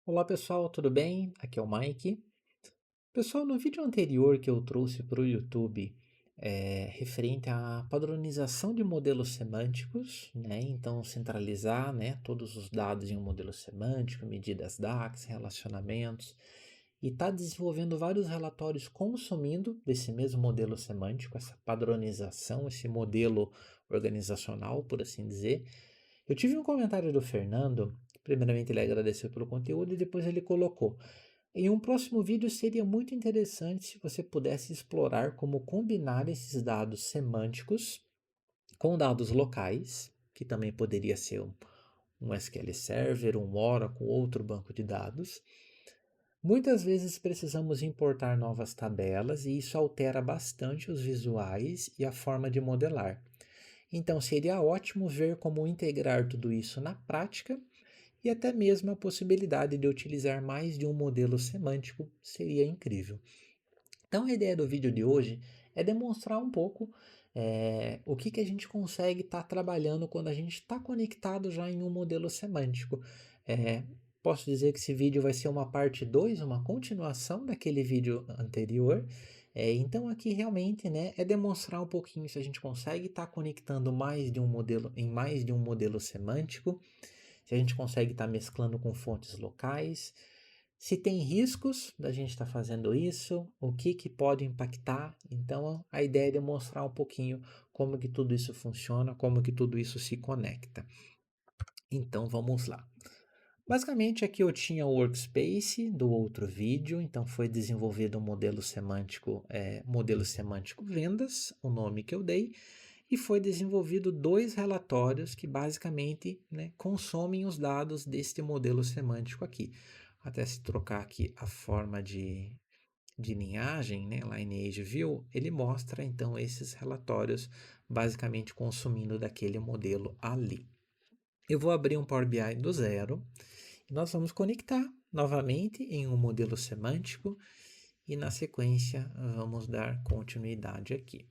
Olá pessoal, tudo bem? Aqui é o Mike. Pessoal, no vídeo anterior que eu trouxe para o YouTube, referente à padronização de modelos semânticos, né? Então, centralizar, né, todos os dados em um modelo semântico, medidas DAX, relacionamentos, e está desenvolvendo vários relatórios consumindo desse mesmo modelo semântico, essa padronização, esse modelo organizacional, por assim dizer. Eu tive um comentário do Fernando. Primeiramente, ele agradeceu pelo conteúdo e depois ele colocou: em um próximo vídeo seria muito interessante se você pudesse explorar como combinar esses dados semânticos com dados locais, que também poderia ser um SQL Server, um Oracle, outro banco de dados. Muitas vezes precisamos importar novas tabelas e isso altera bastante os visuais e a forma de modelar. Então seria ótimo ver como integrar tudo isso na prática e até mesmo a possibilidade de utilizar mais de um modelo semântico seria incrível. Então, a ideia do vídeo de hoje é demonstrar um pouco o que a gente consegue estar trabalhando quando a gente está conectado já em um modelo semântico. Eh, Posso dizer que esse vídeo vai ser uma parte 2, uma continuação daquele vídeo anterior. Então, aqui realmente, né, é demonstrar um pouquinho se a gente consegue estar conectando mais de um modelo em mais de um modelo semântico, se a gente consegue estar mesclando com fontes locais, se tem riscos da gente estar fazendo isso, o que pode impactar. Então, a ideia é demonstrar um pouquinho como que tudo isso funciona, como que tudo isso se conecta. Então, vamos lá. Basicamente, aqui eu tinha o workspace do outro vídeo, então foi desenvolvido um modelo semântico vendas, o nome que eu dei, e foi desenvolvido dois relatórios que basicamente, né, consomem os dados deste modelo semântico aqui. Até se trocar aqui a forma de linhagem, né, Lineage View, ele mostra então esses relatórios basicamente consumindo daquele modelo ali. Eu vou abrir um Power BI do zero e nós vamos conectar novamente em um modelo semântico e na sequência vamos dar continuidade aqui.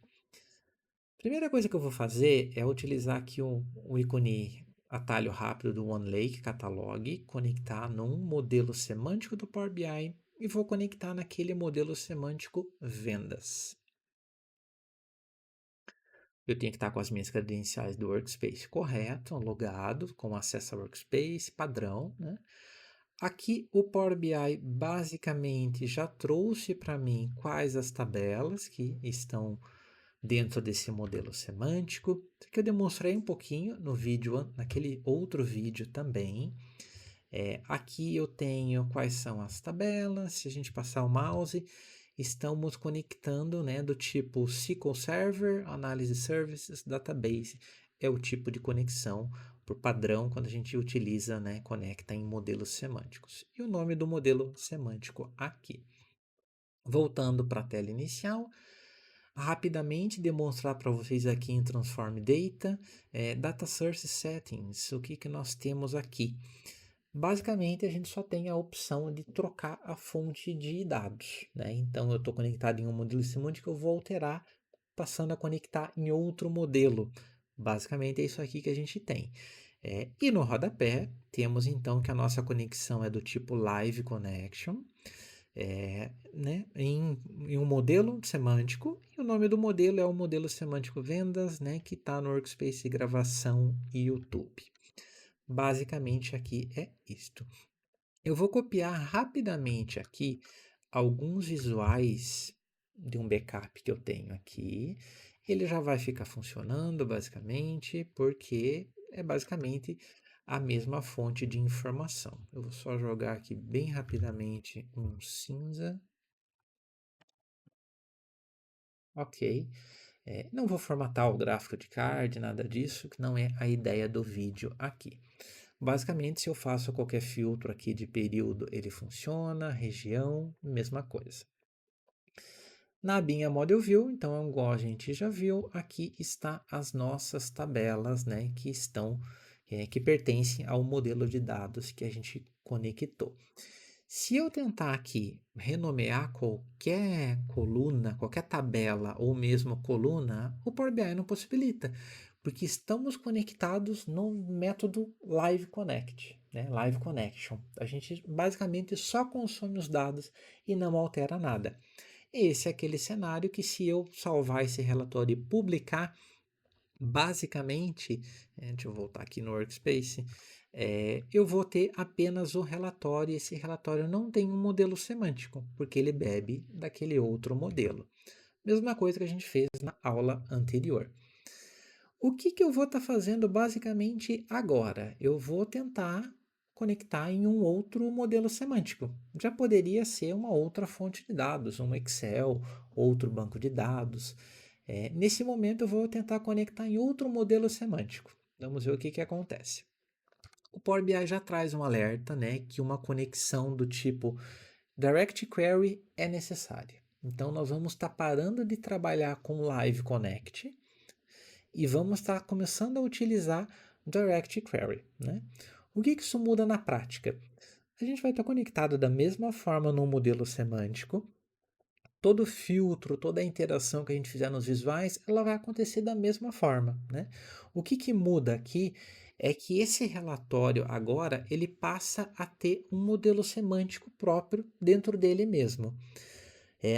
Primeira coisa que eu vou fazer é utilizar aqui o ícone atalho rápido do OneLake Catalog, conectar num modelo semântico do Power BI e vou conectar naquele modelo semântico vendas. Eu tenho que estar com as minhas credenciais do Workspace correto, logado, com acesso ao Workspace, padrão, né? Aqui o Power BI basicamente já trouxe para mim quais as tabelas que estão dentro desse modelo semântico, que eu demonstrei um pouquinho no vídeo, naquele outro vídeo também. Aqui eu tenho quais são as tabelas. Se a gente passar o mouse, estamos conectando, né, do tipo SQL Server, Analysis Services, Database. É o tipo de conexão por padrão quando a gente utiliza, né, conecta em modelos semânticos. E o nome do modelo semântico aqui. Voltando para a tela inicial, rapidamente demonstrar para vocês aqui em Transform Data, Data Source Settings, o que nós temos aqui. Basicamente, a gente só tem a opção de trocar a fonte de dados, né? Então, eu estou conectado em um modelo semântico, eu vou alterar, passando a conectar em outro modelo. Basicamente, é isso aqui que a gente tem. E no rodapé, temos então que a nossa conexão é do tipo Live Connection, né, em um modelo semântico, e o nome do modelo é o modelo semântico vendas, né, que está no Workspace gravação e YouTube. Basicamente aqui é isto. Eu vou copiar rapidamente aqui alguns visuais de um backup que eu tenho aqui. Ele já vai ficar funcionando basicamente, porque é basicamente a mesma fonte de informação. Eu vou só jogar aqui bem rapidamente um cinza. Ok. Não vou formatar o gráfico de card, nada disso, que não é a ideia do vídeo aqui. Basicamente, se eu faço qualquer filtro aqui de período, ele funciona, região, mesma coisa. Na abinha Model View, então, igual a gente já viu, aqui está as nossas tabelas, né, que pertencem ao modelo de dados que a gente conectou. Se eu tentar aqui renomear qualquer coluna, qualquer tabela ou mesmo coluna, o Power BI não possibilita, porque estamos conectados no método Live Connect. né? Live Connection. A gente basicamente só consome os dados e não altera nada. Esse é aquele cenário que, se eu salvar esse relatório e publicar, basicamente, deixa eu voltar aqui no Workspace, eu vou ter apenas o relatório, e esse relatório não tem um modelo semântico, porque ele bebe daquele outro modelo. Mesma coisa que a gente fez na aula anterior. O que eu vou estar fazendo basicamente agora? Eu vou tentar conectar em um outro modelo semântico. Já poderia ser uma outra fonte de dados, um Excel, outro banco de dados. Nesse momento eu vou tentar conectar em outro modelo semântico. Vamos ver o que acontece. O Power BI já traz um alerta, né, que uma conexão do tipo Direct Query é necessária. Então nós vamos estar parando de trabalhar com Live Connect e vamos estar começando a utilizar Direct Query, né? O que isso muda na prática? A gente vai estar conectado da mesma forma no modelo semântico. Todo filtro, toda a interação que a gente fizer nos visuais, ela vai acontecer da mesma forma, né? O que muda aqui é que esse relatório agora ele passa a ter um modelo semântico próprio dentro dele mesmo.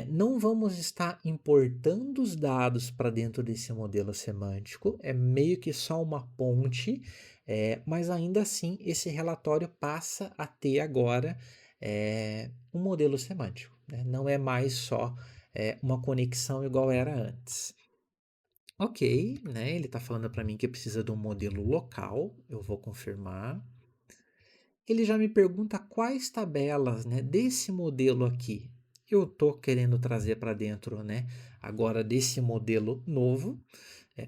Não vamos estar importando os dados para dentro desse modelo semântico, é meio que só uma ponte, mas ainda assim esse relatório passa a ter agora um modelo semântico, né? Não é mais só uma conexão igual era antes. Ok, né? Ele está falando para mim que precisa de um modelo local, eu vou confirmar. Ele já me pergunta quais tabelas, né, desse modelo aqui eu estou querendo trazer para dentro, né, agora desse modelo novo.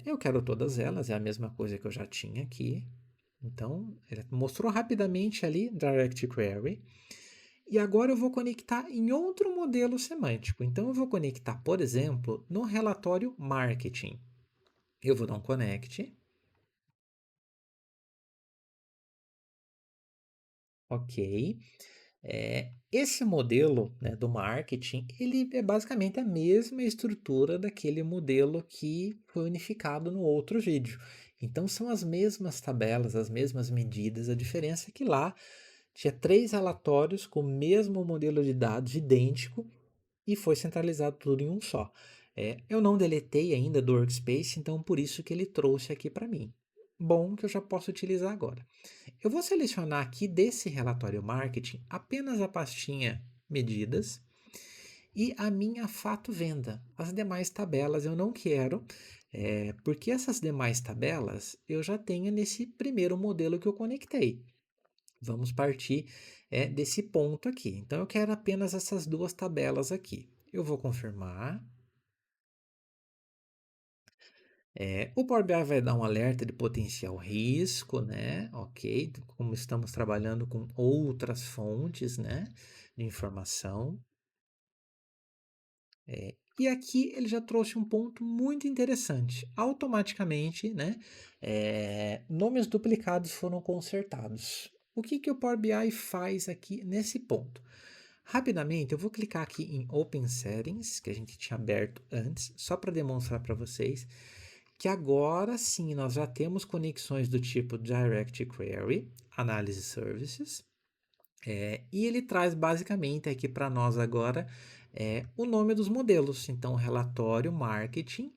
Eu quero todas elas, é a mesma coisa que eu já tinha aqui. Então, ele mostrou rapidamente ali Direct Query. E agora eu vou conectar em outro modelo semântico. Então, eu vou conectar, por exemplo, no relatório Marketing. Eu vou dar um Connect. Ok. Esse modelo, né, do marketing, ele é basicamente a mesma estrutura daquele modelo que foi unificado no outro vídeo. Então são as mesmas tabelas, as mesmas medidas, a diferença é que lá tinha 3 relatórios com o mesmo modelo de dados idêntico e foi centralizado tudo em um só. Eu não deletei ainda do Workspace, então por isso que ele trouxe aqui para mim. Bom, que eu já posso utilizar agora. Eu vou selecionar aqui desse relatório marketing apenas a pastinha medidas e a minha fato venda. As demais tabelas eu não quero, porque essas demais tabelas eu já tenho nesse primeiro modelo que eu conectei. Vamos partir desse ponto aqui. Então eu quero apenas essas duas tabelas aqui. Eu vou confirmar. O Power BI vai dar um alerta de potencial risco, né? Ok, como estamos trabalhando com outras fontes, né, de informação. E aqui ele já trouxe um ponto muito interessante. Automaticamente, né, nomes duplicados foram consertados. O que o Power BI faz aqui nesse ponto? Rapidamente, eu vou clicar aqui em Open Settings, que a gente tinha aberto antes, só para demonstrar para vocês que agora sim nós já temos conexões do tipo Direct Query, Analysis Services, e ele traz basicamente aqui para nós agora o nome dos modelos. Então, relatório, marketing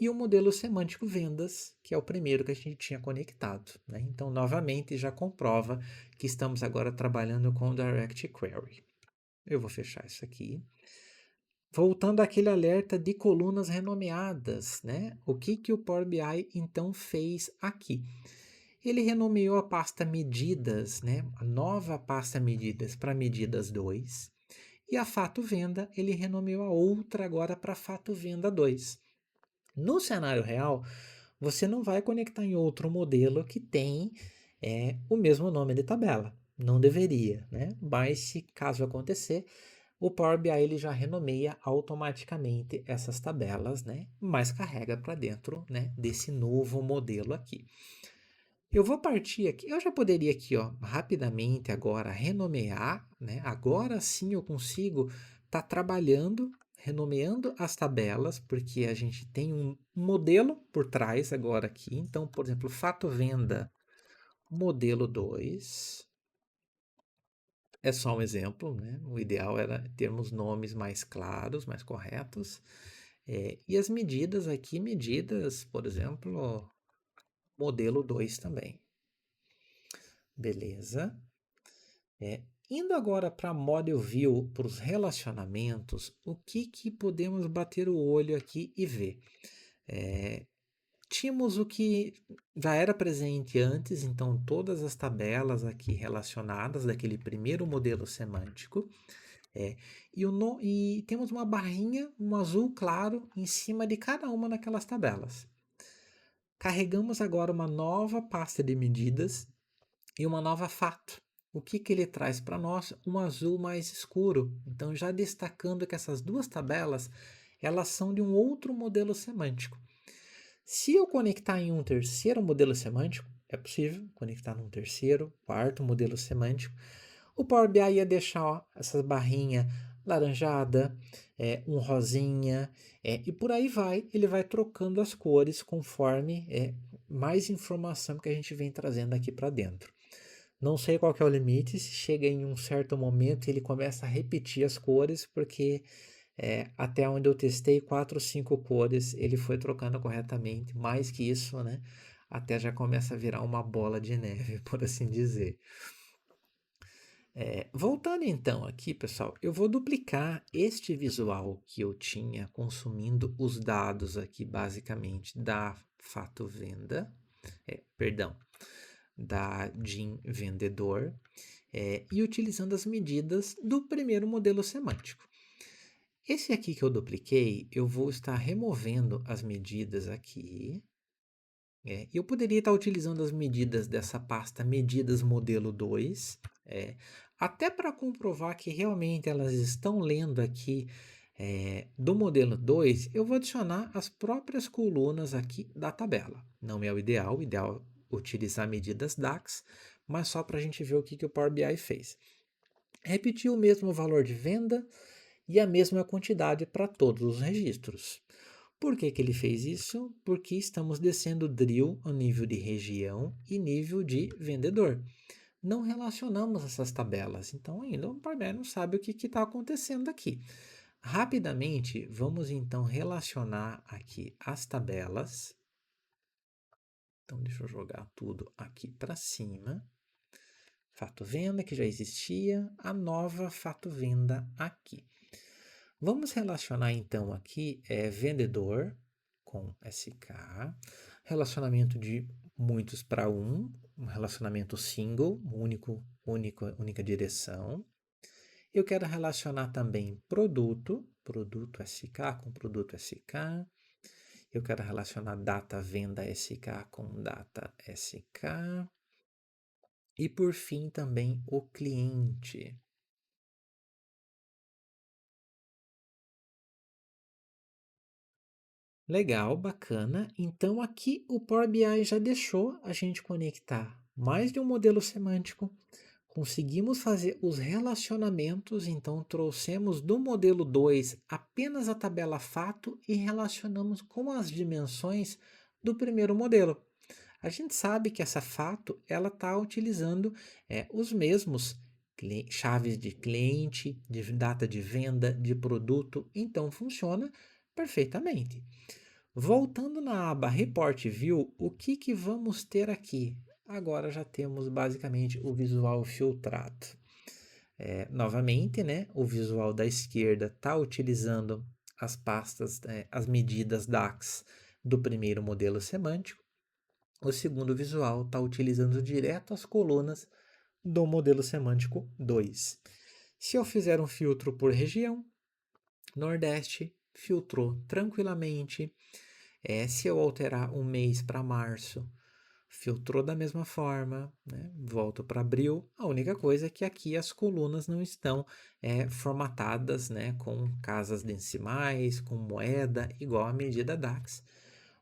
e o modelo semântico vendas, que é o primeiro que a gente tinha conectado, né? Então, novamente, já comprova que estamos agora trabalhando com Direct Query. Eu vou fechar isso aqui. Voltando àquele alerta de colunas renomeadas, né? O que o Power BI então fez aqui? Ele renomeou a pasta medidas, né? A nova pasta medidas para medidas 2. E a fato venda, ele renomeou a outra agora para fato venda 2. No cenário real, você não vai conectar em outro modelo que tem o mesmo nome de tabela. Não deveria, né? Mas se caso acontecer, o Power BI ele já renomeia automaticamente essas tabelas, né? Mas carrega para dentro, né, desse novo modelo aqui. Eu vou partir aqui, eu já poderia aqui, ó, rapidamente agora renomear, né? Agora sim eu consigo estar trabalhando, renomeando as tabelas, porque a gente tem um modelo por trás agora aqui. Então, por exemplo, fato venda modelo 2. É só um exemplo, né? O ideal era termos nomes mais claros, mais corretos. E as medidas aqui, medidas, por exemplo, modelo 2 também. Beleza. Indo agora para Model View, para os relacionamentos, o que podemos bater o olho aqui e ver? É, Tínhamos o que já era presente antes, então todas as tabelas aqui relacionadas daquele primeiro modelo semântico. E temos uma barrinha, um azul claro, em cima de cada uma daquelas tabelas. Carregamos agora uma nova pasta de medidas e uma nova fato. O que ele traz para nós? Um azul mais escuro. Então, já destacando que essas duas tabelas, elas são de um outro modelo semântico. Se eu conectar em um terceiro modelo semântico, é possível conectar num terceiro, quarto modelo semântico, o Power BI ia deixar essas barrinhas laranjada, um rosinha, e por aí vai, ele vai trocando as cores conforme mais informação que a gente vem trazendo aqui para dentro. Não sei qual que é o limite, se chega em um certo momento ele começa a repetir as cores, porque até onde eu testei 4 ou 5 cores, ele foi trocando corretamente. Mais que isso, né? Até já começa a virar uma bola de neve, por assim dizer. Voltando então aqui, pessoal, eu vou duplicar este visual que eu tinha consumindo os dados aqui, basicamente, da Fato Venda, perdão, da DIN Vendedor, e utilizando as medidas do primeiro modelo semântico. Esse aqui que eu dupliquei, eu vou estar removendo as medidas aqui. Eu poderia estar utilizando as medidas dessa pasta Medidas Modelo 2, até para comprovar que realmente elas estão lendo aqui do modelo 2, eu vou adicionar as próprias colunas aqui da tabela. Não é o ideal é utilizar medidas DAX, mas só para a gente ver o que o Power BI fez. Repetiu o mesmo valor de venda e a mesma quantidade para todos os registros. Por que ele fez isso? Porque estamos descendo o drill ao nível de região e nível de vendedor. Não relacionamos essas tabelas, então ainda o Power BI não sabe o que está acontecendo aqui. Rapidamente, vamos então relacionar aqui as tabelas. Então, deixa eu jogar tudo aqui para cima. Fato venda que já existia, a nova fato venda aqui. Vamos relacionar então aqui vendedor com SK, relacionamento de muitos para um relacionamento single, única direção. Eu quero relacionar também produto SK com produto SK. Eu quero relacionar data venda SK com data SK. E por fim também o cliente. Legal, bacana. Então aqui o Power BI já deixou a gente conectar mais de um modelo semântico. Conseguimos fazer os relacionamentos, então trouxemos do modelo 2 apenas a tabela fato e relacionamos com as dimensões do primeiro modelo. A gente sabe que essa fato ela está utilizando os mesmos chaves de cliente, de data de venda, de produto, então funciona perfeitamente. Voltando na aba Report View, o que vamos ter aqui? Agora já temos basicamente o visual filtrado. Novamente, né, o visual da esquerda está utilizando as pastas, as medidas DAX do primeiro modelo semântico. O segundo visual está utilizando direto as colunas do modelo semântico 2. Se eu fizer um filtro por região, Nordeste filtrou tranquilamente. Se eu alterar um mês para março, filtrou da mesma forma, né? Volto para abril. A única coisa é que aqui as colunas não estão formatadas, né, com casas decimais, com moeda, igual a medida DAX,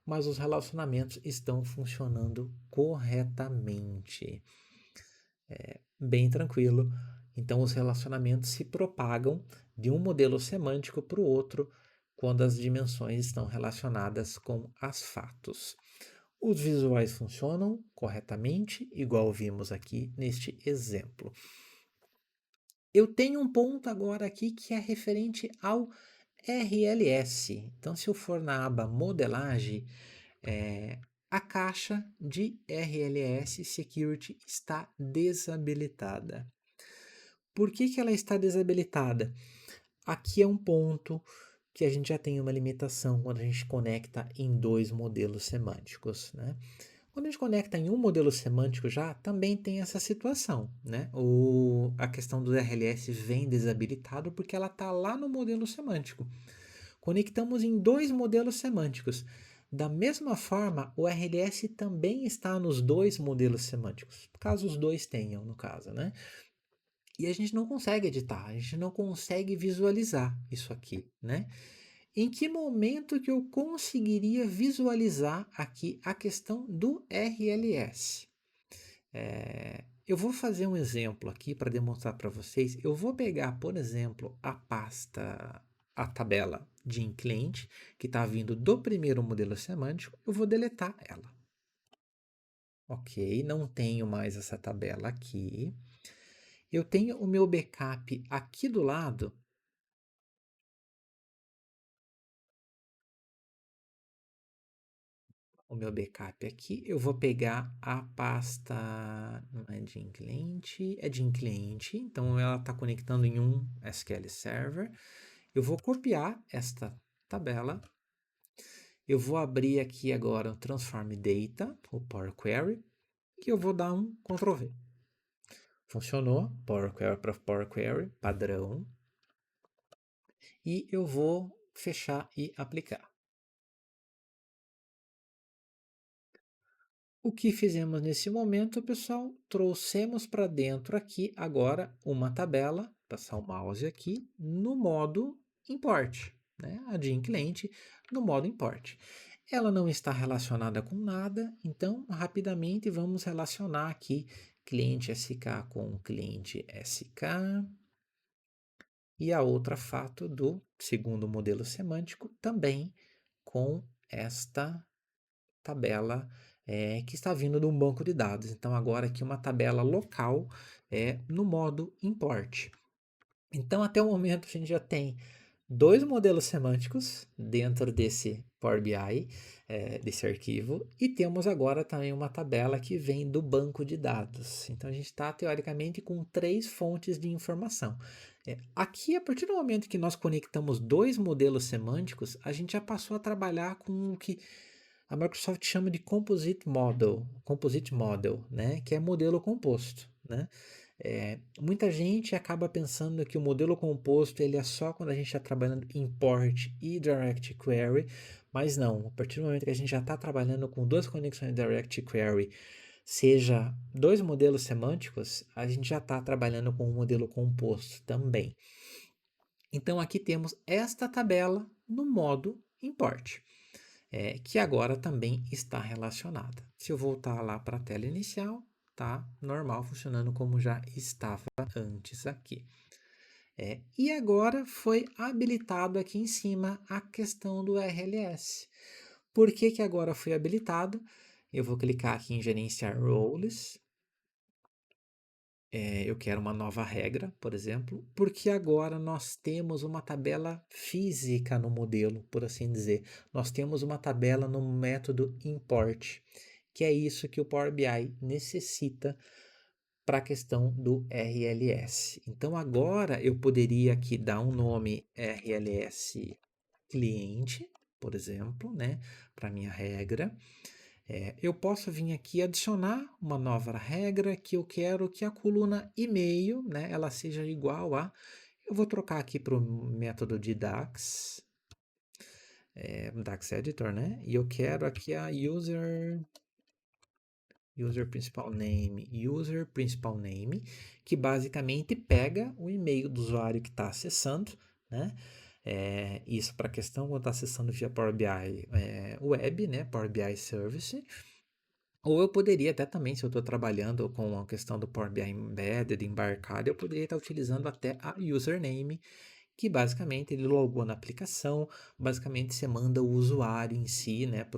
mas os relacionamentos estão funcionando corretamente. Bem tranquilo. Então, os relacionamentos se propagam de um modelo semântico para o outro quando as dimensões estão relacionadas com as fatos. Os visuais funcionam corretamente, igual vimos aqui neste exemplo. Eu tenho um ponto agora aqui que é referente ao RLS. Então, se eu for na aba modelagem, a caixa de RLS Security está desabilitada. Por que que ela está desabilitada? Aqui é um ponto que a gente já tem uma limitação quando a gente conecta em dois modelos semânticos, né? Quando a gente conecta em um modelo semântico já, também tem essa situação, né? A questão do RLS vem desabilitado porque ela está lá no modelo semântico. Conectamos em dois modelos semânticos. Da mesma forma, o RLS também está nos dois modelos semânticos, caso os dois tenham, no caso, né? E a gente não consegue editar, a gente não consegue visualizar isso aqui, né? Em que momento que eu conseguiria visualizar aqui a questão do RLS? Eu vou fazer um exemplo aqui para demonstrar para vocês. Eu vou pegar, por exemplo, a tabela de cliente que está vindo do primeiro modelo semântico. Eu vou deletar ela. Ok, não tenho mais essa tabela aqui. Eu tenho o meu backup aqui do lado. O meu backup aqui, eu vou pegar a pasta, não é de cliente, é de cliente, então ela está conectando em um SQL Server. Eu vou copiar esta tabela, eu vou abrir aqui agora o Transform Data, o Power Query, e eu vou dar um Ctrl V. Funcionou, Power Query para Power Query, padrão, e eu vou fechar e aplicar. O que fizemos nesse momento, pessoal? Trouxemos para dentro aqui agora uma tabela, passar o mouse aqui, no modo import, né? A de cliente no modo import. Ela não está relacionada com nada, então rapidamente vamos relacionar aqui cliente SK com cliente SK e a outra fato do segundo modelo semântico também com esta tabela que está vindo de um banco de dados. Então, agora aqui uma tabela local no modo import. Então, até o momento, a gente já tem dois modelos semânticos dentro desse Power BI, desse arquivo, e temos agora também uma tabela que vem do banco de dados. Então, a gente está, teoricamente, com três fontes de informação. Aqui, a partir do momento que nós conectamos dois modelos semânticos, a gente já passou a trabalhar com o que a Microsoft chama de Composite Model, né? Que é modelo composto, né? Muita gente acaba pensando que o modelo composto ele é só quando a gente está trabalhando em import e direct query, mas não. A partir do momento que a gente já está trabalhando com duas conexões direct query, seja dois modelos semânticos, a gente já está trabalhando com um modelo composto também. Então aqui temos esta tabela no modo import. Que agora também está relacionada. Se eu voltar lá para a tela inicial, tá normal, funcionando como já estava antes aqui. E agora foi habilitado aqui em cima a questão do RLS. Por que que agora foi habilitado? Eu vou clicar aqui em gerenciar roles. Eu quero uma nova regra, por exemplo, porque agora nós temos uma tabela física no modelo, por assim dizer. Nós temos uma tabela no método import, que é isso que o Power BI necessita para a questão do RLS. Então agora eu poderia aqui dar um nome RLS cliente, por exemplo, né, para minha regra. Eu posso vir aqui adicionar uma nova regra que eu quero que a coluna e-mail, né, ela seja igual a. Eu vou trocar aqui para o método de DAX, DAX Editor, né? E eu quero aqui a user principal name, que basicamente pega o e-mail do usuário que está acessando, né? Isso para a questão quando está acessando via Power BI Web, né? Power BI Service. Ou eu poderia até também, se eu estou trabalhando com a questão do Power BI Embedded, embarcado, eu poderia estar utilizando até a username, que basicamente ele logou na aplicação, basicamente você manda o usuário em si, né,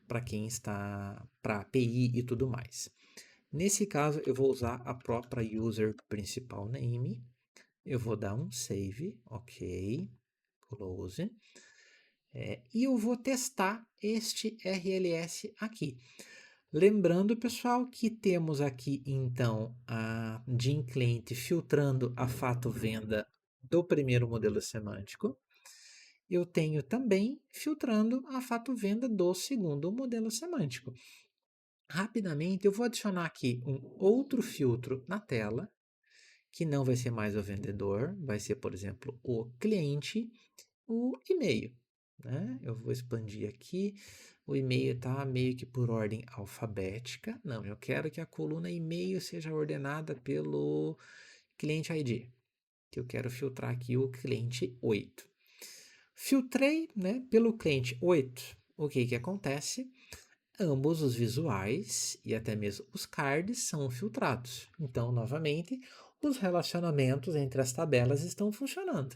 para quem está, para a API e tudo mais. Nesse caso, eu vou usar a própria user principal name. eu vou dar um save, ok, close, e eu vou testar este RLS aqui. Lembrando, pessoal, que temos aqui, então, a Jim Cliente filtrando a fato venda do primeiro modelo semântico. Eu tenho também filtrando a fato venda do segundo modelo semântico. Rapidamente, eu vou adicionar aqui um outro filtro na tela, que não vai ser mais o vendedor, vai ser, por exemplo, o cliente, o e-mail, né? Eu vou expandir aqui, o e-mail está meio que por ordem alfabética. Não, eu quero que a coluna e-mail seja ordenada pelo cliente ID, que eu quero filtrar aqui o cliente 8. Filtrei, né, pelo cliente 8. O que que acontece? Ambos os visuais e até mesmo os cards são filtrados. Então, novamente, os relacionamentos entre as tabelas estão funcionando.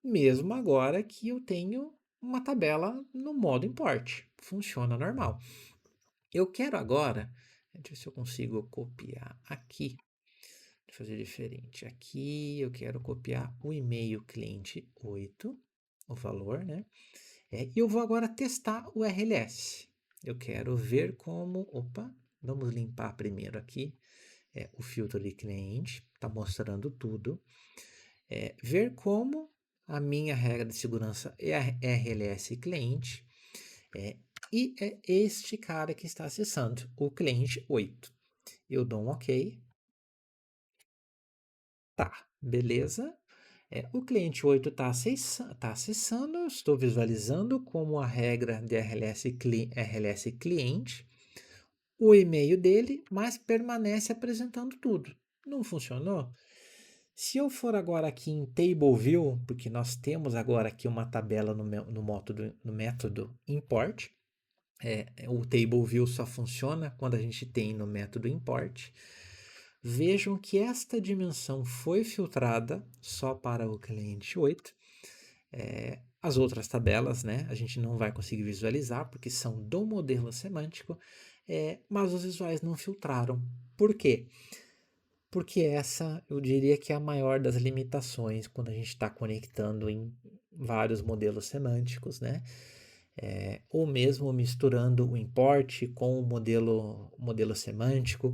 Mesmo agora que eu tenho uma tabela no modo import. Funciona normal. Eu quero agora, deixa eu ver se eu consigo copiar aqui. Deixa eu fazer diferente. Aqui eu quero copiar o e-mail cliente 8, o valor, né? E eu vou agora testar o RLS. Eu quero ver como. Opa, vamos limpar primeiro aqui o filtro de cliente, está mostrando tudo. Ver como a minha regra de segurança é a RLS cliente. E é este cara que está acessando, o cliente 8. Eu dou um OK. Tá, beleza. O cliente 8 está acessando, eu estou visualizando como a regra de RLS cliente, o e-mail dele, mas permanece apresentando tudo. Não funcionou? Se eu for agora aqui em Table View, porque nós temos agora aqui uma tabela no método import, o Table View só funciona quando a gente tem no método import. Vejam que esta dimensão foi filtrada só para o cliente 8. As outras tabelas, né, a gente não vai conseguir visualizar porque são do modelo semântico, mas os visuais não filtraram. Por quê? Porque essa, eu diria que é a maior das limitações quando a gente está conectando em vários modelos semânticos, né? Ou mesmo misturando o import com o modelo semântico.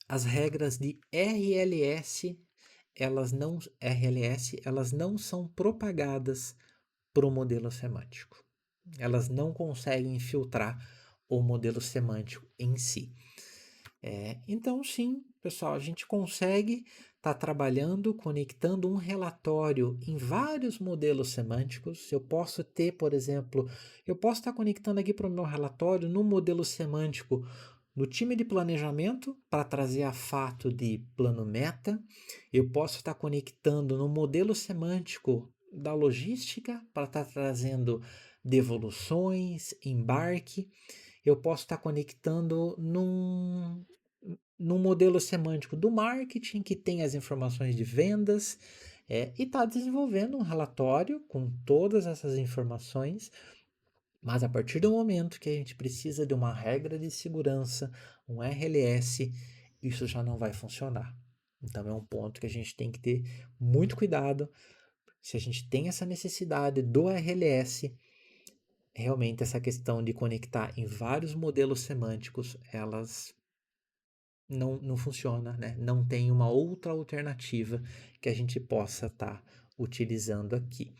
As regras de RLS, elas não são propagadas para o modelo semântico. Elas não conseguem filtrar o modelo semântico em si. Então, sim, pessoal, a gente consegue estar trabalhando, conectando um relatório em vários modelos semânticos. Eu posso ter, por exemplo, eu posso estar conectando aqui para o meu relatório no modelo semântico no time de planejamento para trazer a fato de plano meta. Eu posso estar conectando no modelo semântico da logística para estar trazendo devoluções, embarque. Eu posso estar conectando num modelo semântico do marketing que tem as informações de vendas e está desenvolvendo um relatório com todas essas informações. Mas a partir do momento que a gente precisa de uma regra de segurança, um RLS, isso já não vai funcionar. Então é um ponto que a gente tem que ter muito cuidado. Se a gente tem essa necessidade do RLS, realmente essa questão de conectar em vários modelos semânticos, elas não funciona, né? Não tem uma outra alternativa que a gente possa estar utilizando aqui.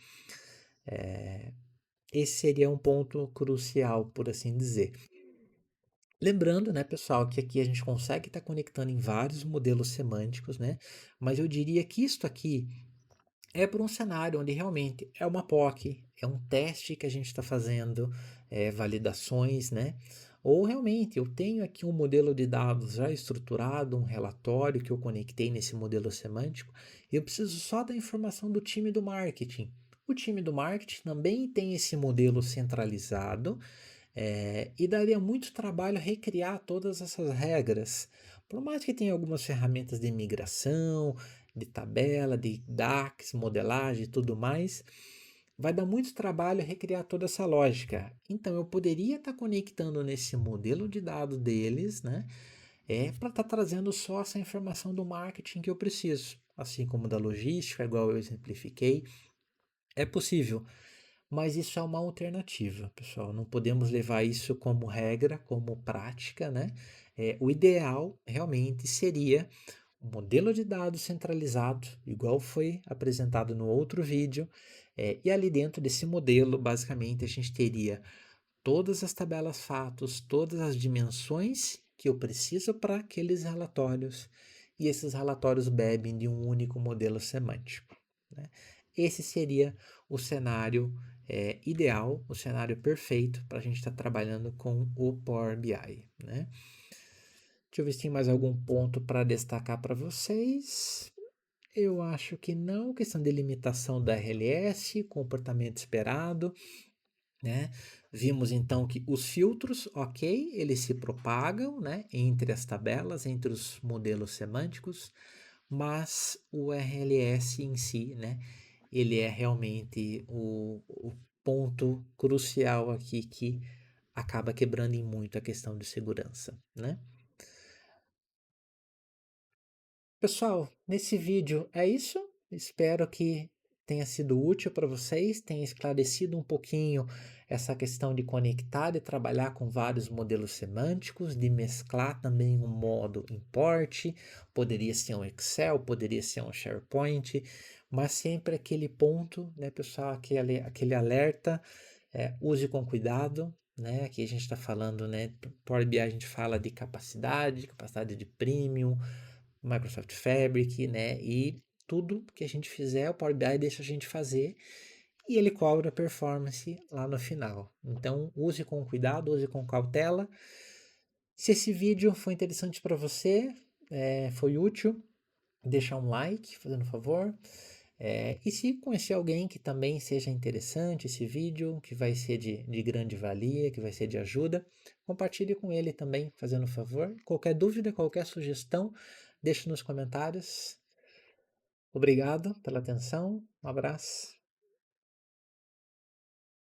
Esse seria um ponto crucial, por assim dizer. Lembrando, né, pessoal, que aqui a gente consegue estar conectando em vários modelos semânticos, né? Mas eu diria que isto aqui é para um cenário onde realmente é uma POC, é um teste que a gente está fazendo, validações, né? Ou realmente eu tenho aqui um modelo de dados já estruturado, um relatório que eu conectei nesse modelo semântico, e eu preciso só da informação do time do marketing. O time do marketing também tem esse modelo centralizado, e daria muito trabalho recriar todas essas regras. Por mais que tenha algumas ferramentas de migração, de tabela, de DAX, modelagem e tudo mais, vai dar muito trabalho recriar toda essa lógica. Então eu poderia estar conectando nesse modelo de dados deles, né? é para estar trazendo só essa informação do marketing que eu preciso, assim como da logística, igual eu exemplifiquei. É possível, mas isso é uma alternativa, pessoal. Não podemos levar isso como regra, como prática, né? O ideal realmente seria um modelo de dados centralizado, igual foi apresentado no outro vídeo, e ali dentro desse modelo, basicamente, a gente teria todas as tabelas fatos, todas as dimensões que eu preciso para aqueles relatórios, e esses relatórios bebem de um único modelo semântico, né? Esse seria o cenário ideal, o cenário perfeito para a gente estar trabalhando com o Power BI, né? Deixa eu ver se tem mais algum ponto para destacar para vocês. Eu acho que não, questão de limitação da RLS, comportamento esperado, né? Vimos então que os filtros, ok, eles se propagam, né, entre as tabelas, entre os modelos semânticos, mas o RLS em si, né, ele é realmente o ponto crucial aqui que acaba quebrando em muito a questão de segurança, né? Pessoal, nesse vídeo é isso. Espero que tenha sido útil para vocês, tenha esclarecido um pouquinho essa questão de conectar e trabalhar com vários modelos semânticos, de mesclar também um modo import, poderia ser um Excel, poderia ser um SharePoint, mas sempre aquele ponto, né, pessoal, aquele alerta, use com cuidado. Né, aqui a gente está falando, né, Power BI a gente fala de capacidade de premium, Microsoft Fabric, né? E tudo que a gente fizer, o Power BI deixa a gente fazer e ele cobra performance lá no final. Então, use com cuidado, use com cautela. Se esse vídeo foi interessante para você, foi útil, deixa um like, fazendo favor. E se conhecer alguém que também seja interessante esse vídeo, que vai ser de grande valia, que vai ser de ajuda, compartilhe com ele também, fazendo favor. Qualquer dúvida, qualquer sugestão, deixe nos comentários. Obrigado pela atenção. Um abraço.